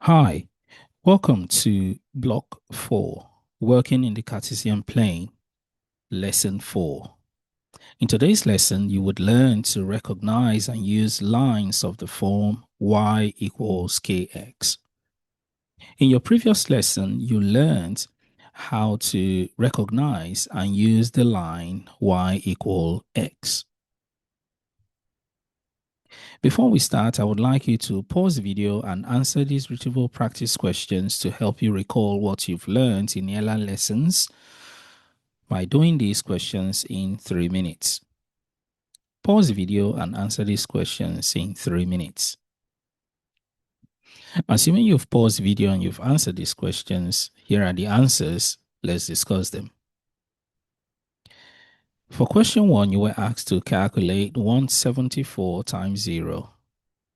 Hi, welcome to Block 4, Working in the Cartesian Plane, Lesson 4. In today's lesson, you would learn to recognize and use lines of the form y equals kx. In your previous lesson, you learned how to recognize and use the line y equal x. Before we start, I would like you to pause the video and answer these retrieval practice questions to help you recall what you've learned in earlier lessons by doing these questions in 3 minutes. Pause the video and answer these questions in 3 minutes. Assuming you've paused the video and you've answered these questions, here are the answers. Let's discuss them. For question 1, you were asked to calculate 174 times 0.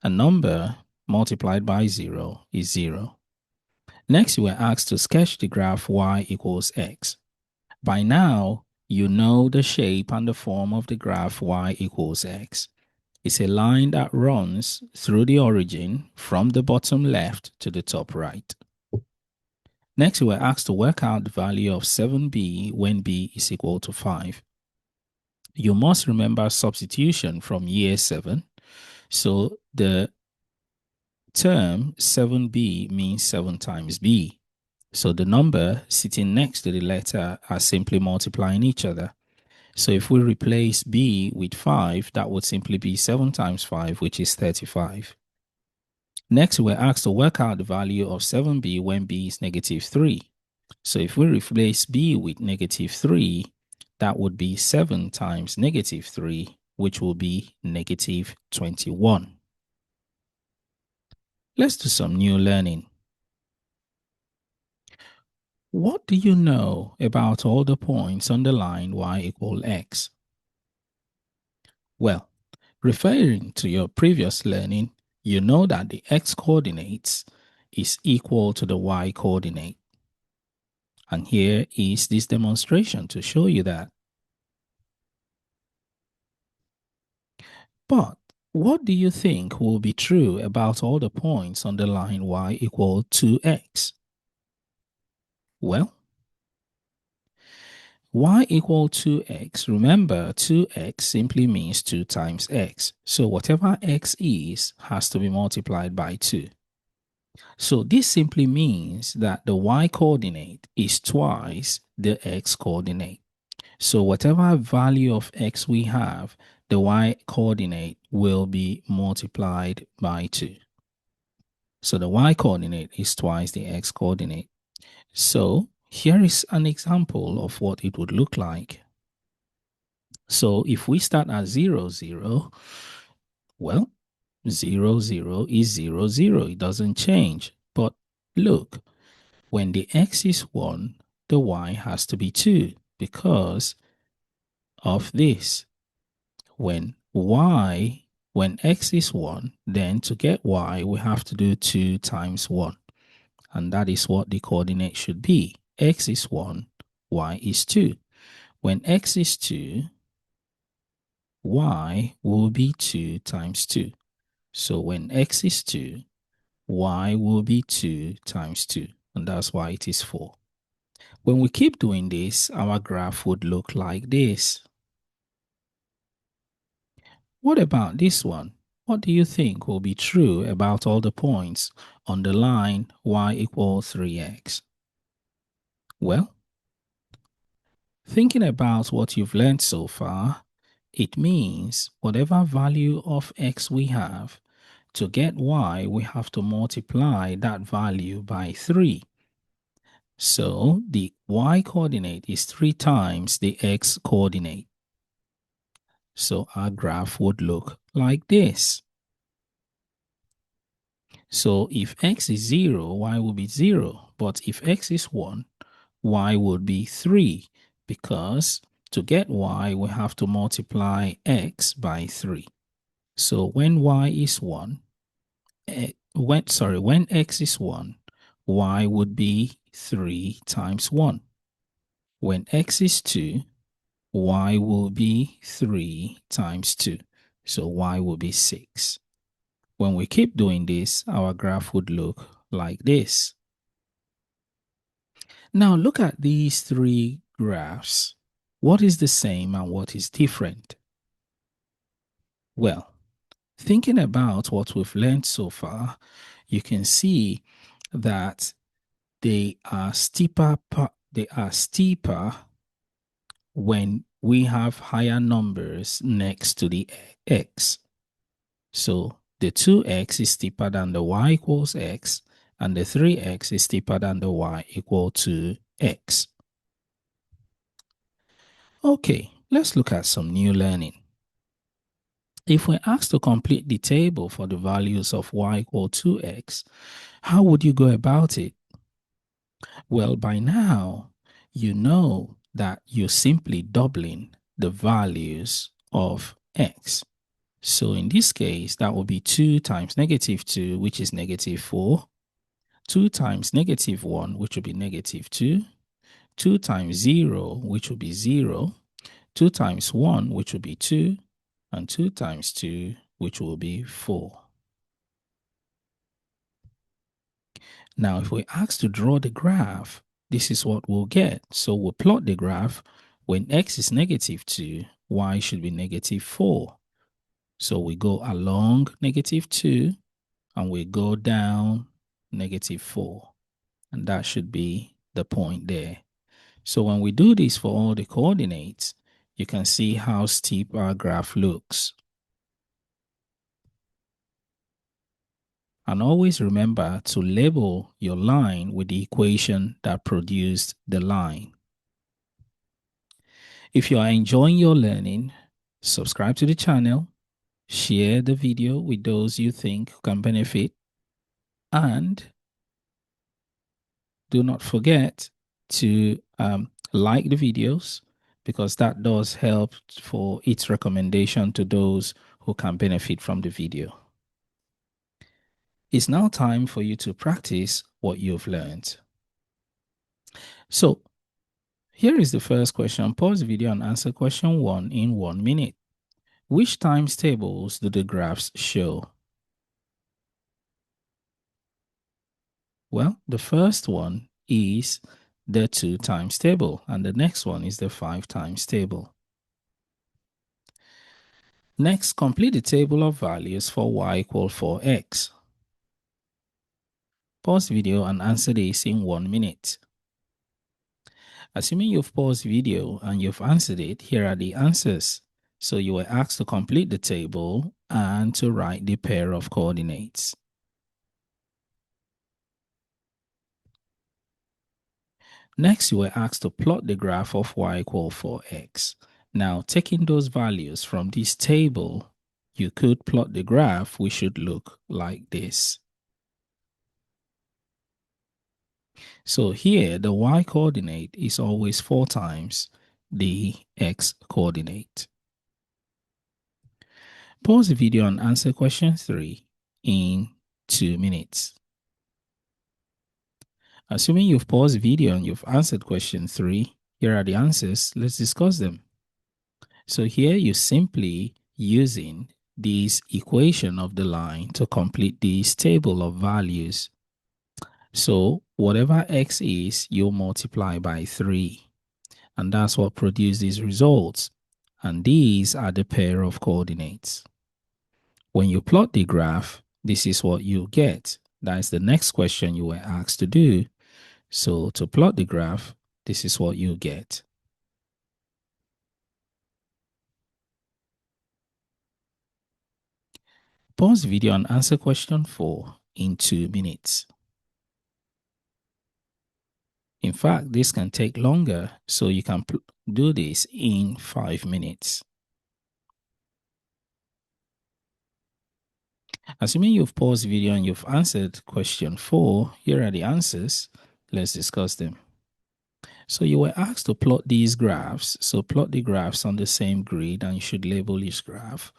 A number multiplied by 0 is 0. Next, you were asked to sketch the graph y equals x. By now, you know the shape and the form of the graph y equals x. It's a line that runs through the origin from the bottom left to the top right. Next, we were asked to work out the value of 7b when b is equal to 5. You must remember substitution from year 7. So the term 7b means 7 times b. So the number sitting next to the letter are simply multiplying each other. So if we replace b with 5, that would simply be 7 times 5, which is 35. Next, we're asked to work out the value of 7b when b is negative 3. So if we replace b with negative 3, that would be 7 times negative 3, which will be negative 21. Let's do some new learning. What do you know about all the points on the line y equal x? Well, referring to your previous learning, you know that the x-coordinates is equal to the y-coordinate. And here is this demonstration to show you that. But what do you think will be true about all the points on the line y equal 2x? Well, y equal 2x, remember 2x simply means 2 times x. So whatever x is has to be multiplied by 2. So this simply means that the y-coordinate is twice the x-coordinate. So whatever value of x we have, the y-coordinate will be multiplied by 2. So the y-coordinate is twice the x-coordinate. So here is an example of what it would look like. So if we start at 0, 0, well, 0, 0 is 0, 0. It doesn't change. But look, when the x is 1, the y has to be 2 because of this. When x is 1, then to get y, we have to do 2 times 1. And that is what the coordinate should be. X is 1, y is 2. When x is 2, y will be 2 times 2. So when x is 2, y will be 2 times 2. And that's why it is 4. When we keep doing this, our graph would look like this. What about this one? What do you think will be true about all the points on the line y equals 3x? Well, thinking about what you've learned so far, it means whatever value of x we have, to get y, we have to multiply that value by 3. So the y-coordinate is 3 times the x-coordinate. So our graph would look like this. So if x is 0, y will be 0. But if x is 1, y would be 3. Because to get y, we have to multiply x by 3. So when y is 1, when x is 1, y would be 3 times 1. When x is 2, y will be 3 times 2. So y will be 6. When we keep doing this, our graph would look like this. Now look at these three graphs. What is the same and what is different? Well, thinking about what we've learned so far, you can see that they are steeper when we have higher numbers next to the x. So the 2x is steeper than the y equals x, and the 3x is steeper than the y equal to x. Okay, let's look at some new learning. If we're asked to complete the table for the values of y equal to x, how would you go about it? Well, by now, you know that you're simply doubling the values of x. So in this case, that will be 2 times negative 2, which is negative 4. 2 times negative 1, which will be negative 2. 2 times 0, which will be 0. 2 times 1, which will be 2. And 2 times 2, which will be 4. Now, if we're asked to draw the graph, this is what we'll get. So we'll plot the graph. When x is negative 2, y should be negative 4. So we go along negative 2 and we go down negative 4. And that should be the point there. So when we do this for all the coordinates, you can see how steep our graph looks. And always remember to label your line with the equation that produced the line. If you are enjoying your learning, subscribe to the channel, share the video with those you think can benefit, and do not forget to like the videos, because that does help for its recommendation to those who can benefit from the video. It's now time for you to practice what you've learned. So here is the first question. Pause the video and answer question 1 in 1 minute. Which times tables do the graphs show? Well, the first one is the 2 times table, and the next one is the 5 times table. Next, complete the table of values for y equal 4x. Pause the video and answer this in 1 minute. Assuming you've paused the video and you've answered it, here are the answers. So you were asked to complete the table and to write the pair of coordinates. Next, you were asked to plot the graph of y equal 4x. Now, taking those values from this table, you could plot the graph, which should look like this. So here, the y coordinate is always 4 times the x coordinate. Pause the video and answer question 3 in 2 minutes. Assuming you've paused the video and you've answered question 3, here are the answers. Let's discuss them. So here you're simply using this equation of the line to complete this table of values. So whatever x is, you'll multiply by 3. And that's what produced these results. And these are the pair of coordinates. When you plot the graph, this is what you get. That is the next question you were asked to do. So to plot the graph, this is what you get. Pause the video and answer question 4 in 2 minutes. In fact, this can take longer, so you can do this in 5 minutes. Assuming you've paused the video and you've answered question 4, here are the answers. Let's discuss them. So you were asked to plot these graphs. So plot the graphs on the same grid, and you should label each graph.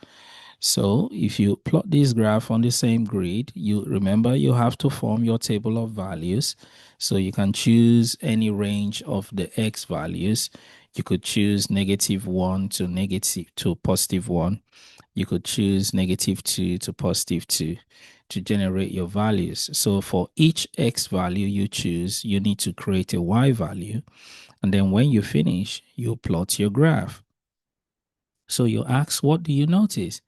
So if you plot this graph on the same grid, you remember you have to form your table of values. So you can choose any range of the x values. You could choose -1 to positive 1. You could choose -2 to positive 2. to generate your values. So for each X value you choose, you need to create a Y value. And then when you finish, you plot your graph. So you ask, what do you notice?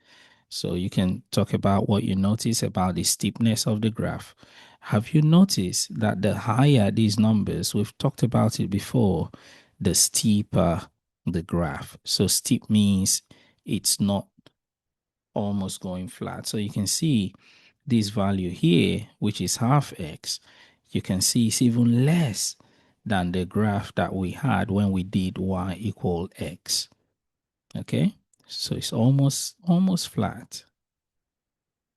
So you can talk about what you notice about the steepness of the graph. Have you noticed that the higher these numbers, we've talked about it before, the steeper the graph. So steep means it's not almost going flat. So you can see this value here, which is half x, you can see it's even less than the graph that we had when we did y equal x. Okay, so it's almost flat.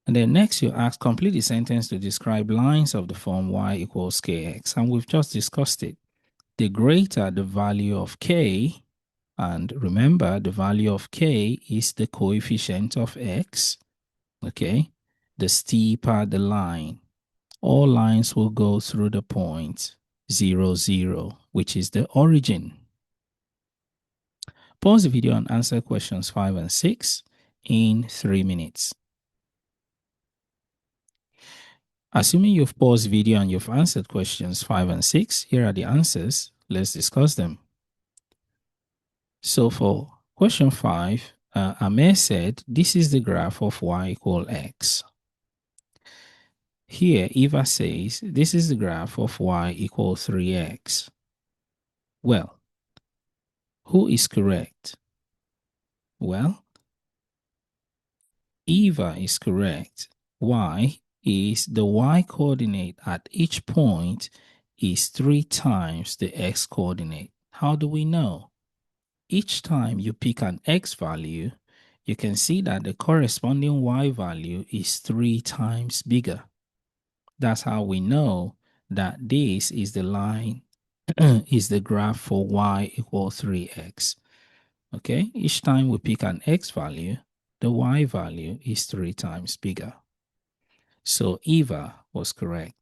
And then next you ask, complete the sentence to describe lines of the form y equals kx. And we've just discussed it. The greater the value of k, and remember the value of k is the coefficient of x, okay, the steeper the line. All lines will go through the point 0, 0, which is the origin. Pause the video and answer questions 5 and 6 in 3 minutes. Assuming you've paused the video and you've answered questions 5 and 6, here are the answers. Let's discuss them. So for question 5, Amir said, this is the graph of y equal x. Here, Eva says, this is the graph of y equal 3x. Well, who is correct? Well, Eva is correct. Y is the y coordinate at each point is 3 times the x coordinate. How do we know? Each time you pick an x value, you can see that the corresponding y value is 3 times bigger. That's how we know that this is the line, is the graph for y equals 3x. Okay, each time we pick an x value, the y value is 3 times bigger. So Eva was correct.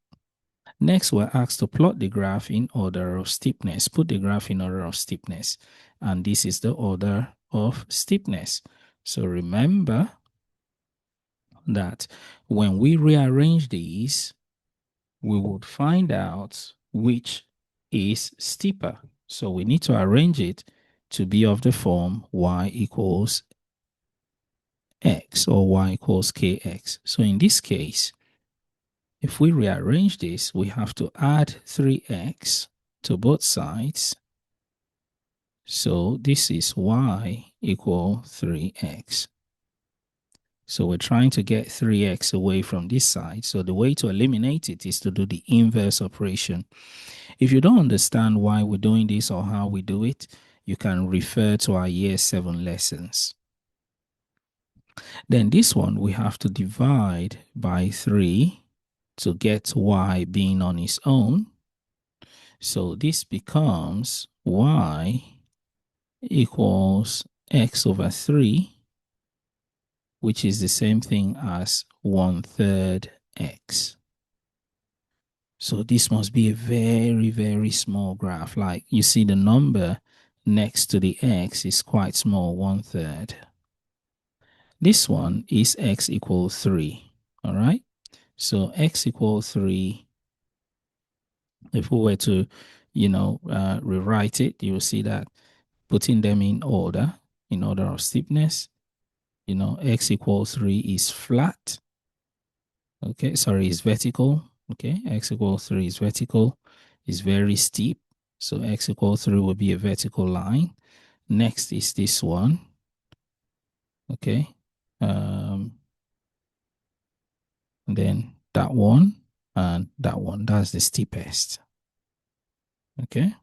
Next, we're asked to plot the graph in order of steepness. Put the graph in order of steepness. And this is the order of steepness. So remember that when we rearrange these, we would find out which is steeper. So we need to arrange it to be of the form y equals x or y equals kx. So in this case, if we rearrange this, we have to add 3x to both sides. So this is y equal 3x. So we're trying to get 3x away from this side. So the way to eliminate it is to do the inverse operation. If you don't understand why we're doing this or how we do it, you can refer to our year 7 lessons. Then this one, we have to divide by 3 to get y being on its own. So this becomes y equals x over 3, which is the same thing as 1/3 x. So this must be a very, very small graph. Like you see the number next to the x is quite small, 1/3. This one is x equals 3, all right? So x equals 3, if we were to, rewrite it, you will see that putting them in order of steepness, x equals 3 is flat. Okay, sorry, is vertical. Okay, x equals 3 is vertical, is very steep. So x equals 3 will be a vertical line. Next is this one. Okay. And then that one and that one. That's the steepest. Okay.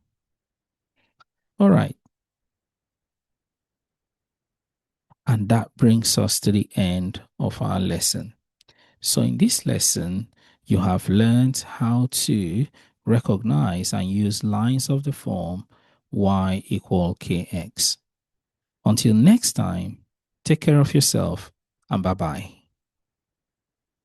All right. And that brings us to the end of our lesson. So in this lesson, you have learned how to recognize and use lines of the form y equal kx. Until next time, take care of yourself and bye-bye.